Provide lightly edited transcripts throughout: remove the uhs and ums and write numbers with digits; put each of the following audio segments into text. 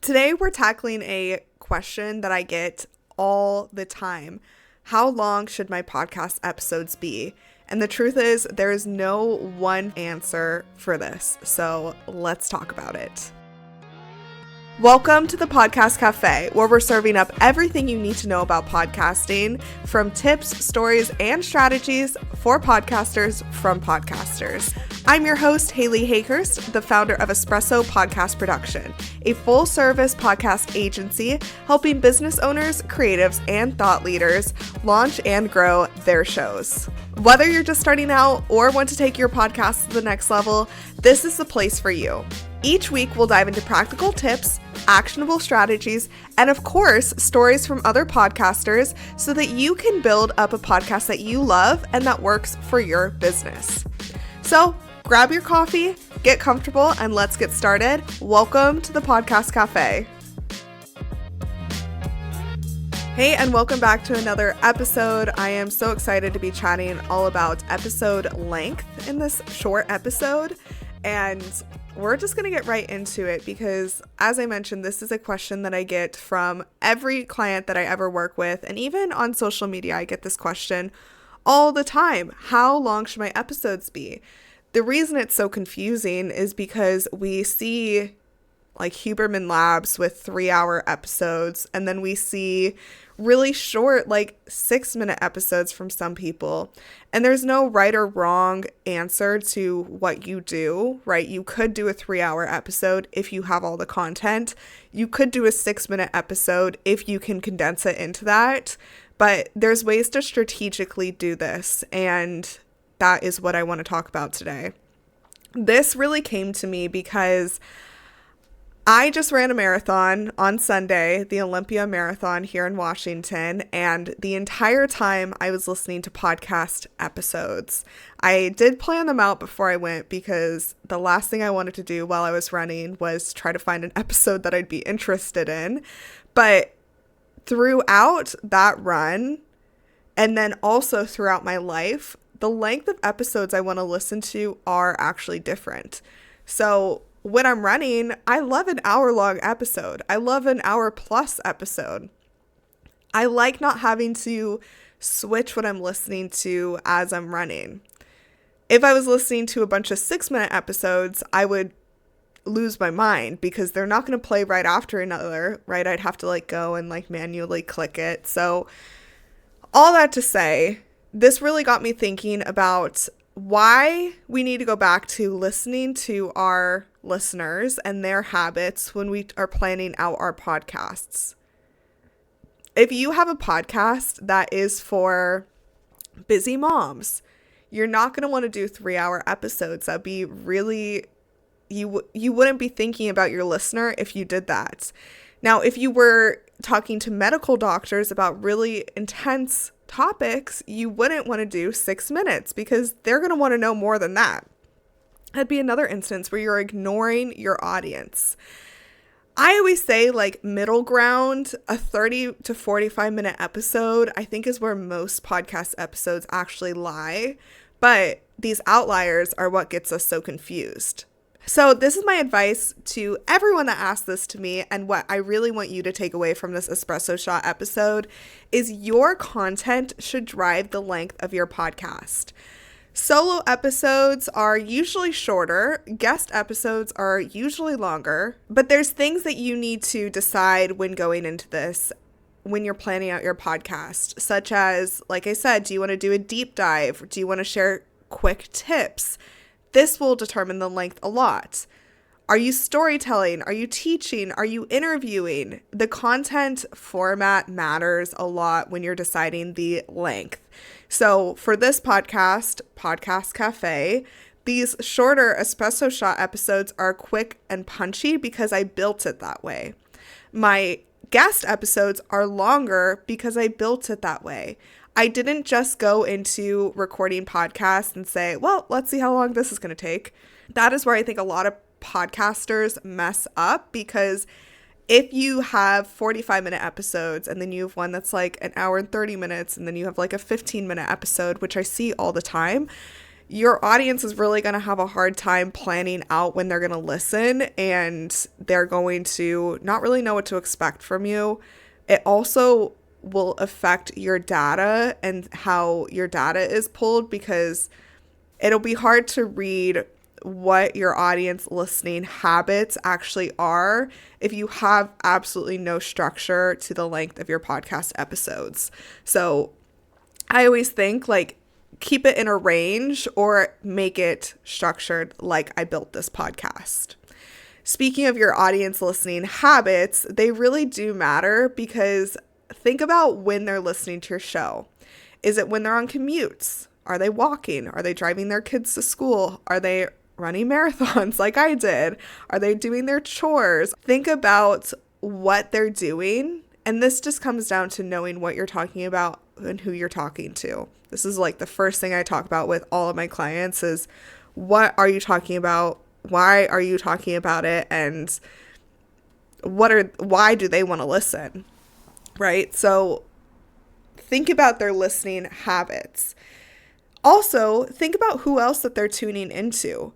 Today we're tackling a question that I get all the time. How long should my podcast episodes be? And the truth is, there is no one answer for this. So let's talk about it. Welcome to the Podcast Café, where we're serving up everything you need to know about podcasting, from tips, stories, and strategies for podcasters from podcasters. I'm your host, Hayleigh Hayhurst, the founder of Espresso Podcast Production, a full-service podcast agency helping business owners, creatives, and thought leaders launch and grow their shows. Whether you're just starting out or want to take your podcast to the next level, this is the place for you. Each week, we'll dive into practical tips, actionable strategies, and of course, stories from other podcasters so that you can build up a podcast that you love and that works for your business. So grab your coffee, get comfortable, and let's get started. Welcome to the Podcast Cafe. Hey, and welcome back to another episode. I am so excited to be chatting all about episode length in this short episode. And we're just going to get right into it because, as I mentioned, this is a question that I get from every client that I ever work with. And even on social media, I get this question all the time. How long should my episodes be? The reason it's so confusing is because we see like Huberman Labs with 3-hour episodes, and then we see really short, like 6-minute episodes from some people. And there's no right or wrong answer to what you do, right? You could do a 3-hour episode if you have all the content. You could do a 6-minute episode if you can condense it into that. But there's ways to strategically do this, and that is what I want to talk about today. This really came to me because I just ran a marathon on Sunday, the Olympia Marathon here in Washington, and the entire time I was listening to podcast episodes. I did plan them out before I went because the last thing I wanted to do while I was running was try to find an episode that I'd be interested in. But throughout that run, and then also throughout my life, the length of episodes I want to listen to are actually different. So when I'm running, I love an hour-long episode. I love an hour-plus episode. I like not having to switch what I'm listening to as I'm running. If I was listening to a bunch of 6-minute episodes, I would lose my mind because they're not going to play right after another, right? I'd have to go and manually click it. So all that to say, this really got me thinking about why we need to go back to listening to our listeners and their habits when we are planning out our podcasts. If you have a podcast that is for busy moms, you're not going to want to do 3-hour episodes. That'd be really, you wouldn't be thinking about your listener if you did that. Now, if you were talking to medical doctors about really intense topics, you wouldn't want to do 6 minutes because they're going to want to know more than that. That'd be another instance where you're ignoring your audience. I always say middle ground, a 30 to 45 minute episode, I think is where most podcast episodes actually lie. But these outliers are what gets us so confused. So this is my advice to everyone that asked this to me, and what I really want you to take away from this Espresso Shot episode is your content should drive the length of your podcast. Solo episodes are usually shorter, guest episodes are usually longer, but there's things that you need to decide when going into this, when you're planning out your podcast, such as, like I said, do you want to do a deep dive? Do you want to share quick tips? This will determine the length a lot. Are you storytelling? Are you teaching? Are you interviewing? The content format matters a lot when you're deciding the length. So for this podcast, Podcast Café, these shorter Espresso Shot episodes are quick and punchy because I built it that way. My guest episodes are longer because I built it that way. I didn't just go into recording podcasts and say, well, let's see how long this is going to take. That is where I think a lot of podcasters mess up, because if you have 45-minute episodes and then you have one that's an hour and 30 minutes and then you have a 15-minute episode, which I see all the time, your audience is really going to have a hard time planning out when they're going to listen, and they're going to not really know what to expect from you. It also will affect your data and how your data is pulled, because it'll be hard to read what your audience listening habits actually are if you have absolutely no structure to the length of your podcast episodes. So I always think, like, keep it in a range or make it structured like I built this podcast. Speaking of your audience listening habits, they really do matter, because think about when they're listening to your show. Is it when they're on commutes? Are they walking? Are they driving their kids to school? Are they running marathons like I did? Are they doing their chores? Think about what they're doing. And this just comes down to knowing what you're talking about and who you're talking to. This is like the first thing I talk about with all of my clients is, what are you talking about? Why are you talking about it? And why do they want to listen? Right? So think about their listening habits. Also, think about who else that they're tuning into.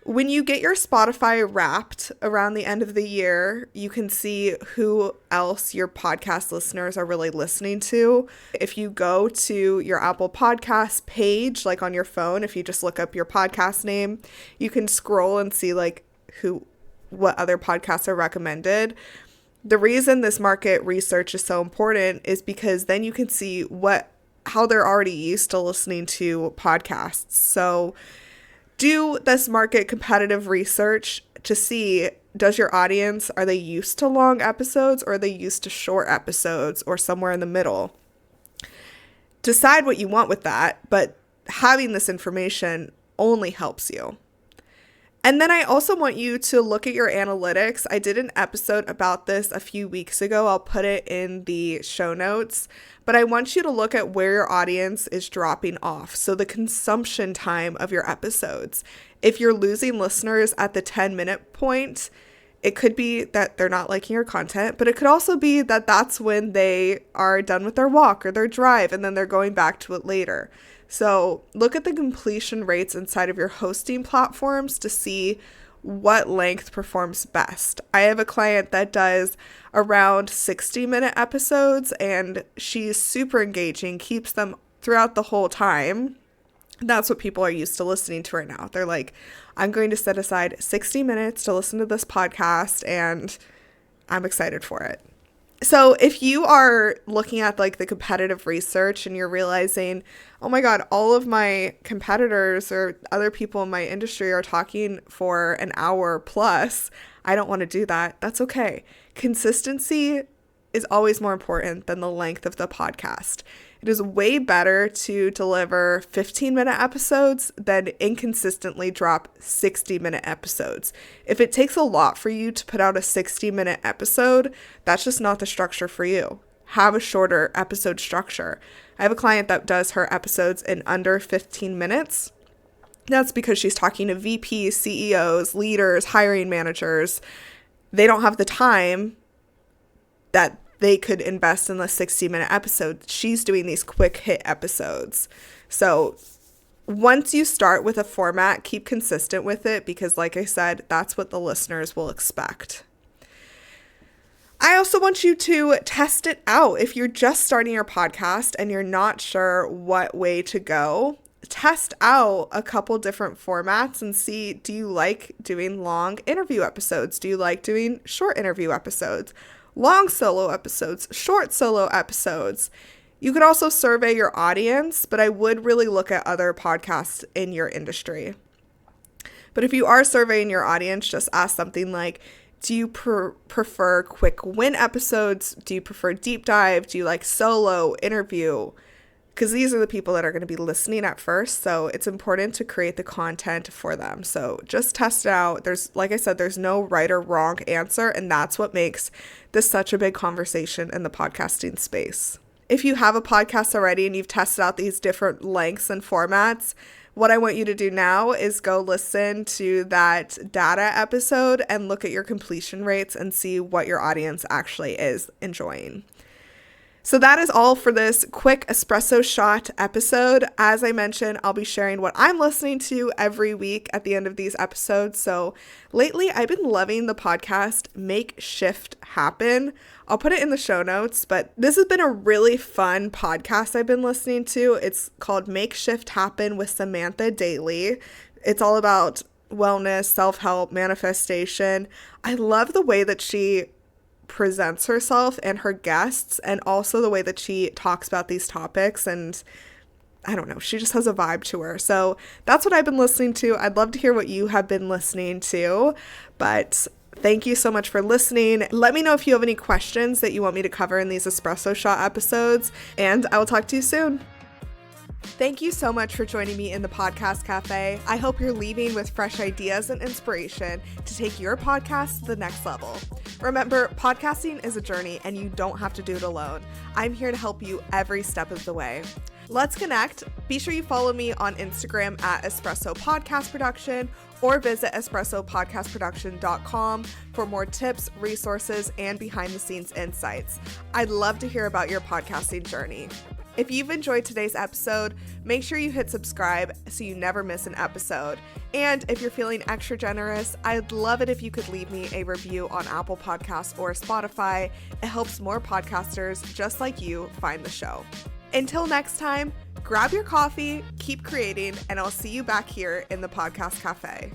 When you get your Spotify Wrapped around the end of the year, you can see who else your podcast listeners are really listening to. If you go to your Apple Podcast page, like on your phone, if you just look up your podcast name, you can scroll and see like what other podcasts are recommended. The reason this market research is so important is because then you can see how they're already used to listening to podcasts. So do this market competitive research to see, does your audience, are they used to long episodes, or are they used to short episodes, or somewhere in the middle? Decide what you want with that, but having this information only helps you. And then I also want you to look at your analytics. I did an episode about this a few weeks ago. I'll put it in the show notes. But I want you to look at where your audience is dropping off. So the consumption time of your episodes. If you're losing listeners at the 10-minute point, it could be that they're not liking your content, but it could also be that that's when they are done with their walk or their drive, and then they're going back to it later. So look at the completion rates inside of your hosting platforms to see what length performs best. I have a client that does around 60-minute episodes, and she's super engaging, keeps them throughout the whole time. That's what people are used to listening to right now. They're like, I'm going to set aside 60 minutes to listen to this podcast, and I'm excited for it. So if you are looking at like the competitive research and you're realizing, oh my God, all of my competitors or other people in my industry are talking for an hour plus, I don't want to do that. That's okay. Consistency is always more important than the length of the podcast. It is way better to deliver 15-minute episodes than inconsistently drop 60-minute episodes. If it takes a lot for you to put out a 60-minute episode, that's just not the structure for you. Have a shorter episode structure. I have a client that does her episodes in under 15 minutes. That's because she's talking to VPs, CEOs, leaders, hiring managers. They don't have the time that they could invest in the 60-minute episode. She's doing these quick hit episodes. So once you start with a format, keep consistent with it, because like I said, that's what the listeners will expect. I also want you to test it out. If you're just starting your podcast and you're not sure what way to go, test out a couple different formats and see, do you like doing long interview episodes? Do you like doing short interview episodes? Long solo episodes, short solo episodes. You could also survey your audience, but I would really look at other podcasts in your industry. But if you are surveying your audience, just ask something like, do you prefer quick win episodes? Do you prefer deep dive? Do you like solo interview? Because these are the people that are going to be listening at first. So it's important to create the content for them. So just test it out. Like I said, there's no right or wrong answer. And that's what makes this such a big conversation in the podcasting space. If you have a podcast already and you've tested out these different lengths and formats, what I want you to do now is go listen to that data episode and look at your completion rates and see what your audience actually is enjoying. So that is all for this quick Espresso Shot episode. As I mentioned, I'll be sharing what I'm listening to every week at the end of these episodes. So lately, I've been loving the podcast Make Shift Happen. I'll put it in the show notes, but this has been a really fun podcast I've been listening to. It's called Make Shift Happen with Samantha Daly. It's all about wellness, self-help, manifestation. I love the way that she presents herself and her guests, and also the way that she talks about these topics. And I don't know, she just has a vibe to her. So that's what I've been listening to. I'd love to hear what you have been listening to, but thank you so much for listening. Let me know if you have any questions that you want me to cover in these Espresso Shot episodes, and I will talk to you soon. Thank you so much for joining me in the Podcast Cafe. I hope you're leaving with fresh ideas and inspiration to take your podcast to the next level. Remember, podcasting is a journey and you don't have to do it alone. I'm here to help you every step of the way. Let's connect. Be sure you follow me on Instagram at Espresso Podcast Production or visit espressopodcastproduction.com for more tips, resources, and behind the scenes insights. I'd love to hear about your podcasting journey. If you've enjoyed today's episode, make sure you hit subscribe so you never miss an episode. And if you're feeling extra generous, I'd love it if you could leave me a review on Apple Podcasts or Spotify. It helps more podcasters just like you find the show. Until next time, grab your coffee, keep creating, and I'll see you back here in the Podcast Cafe.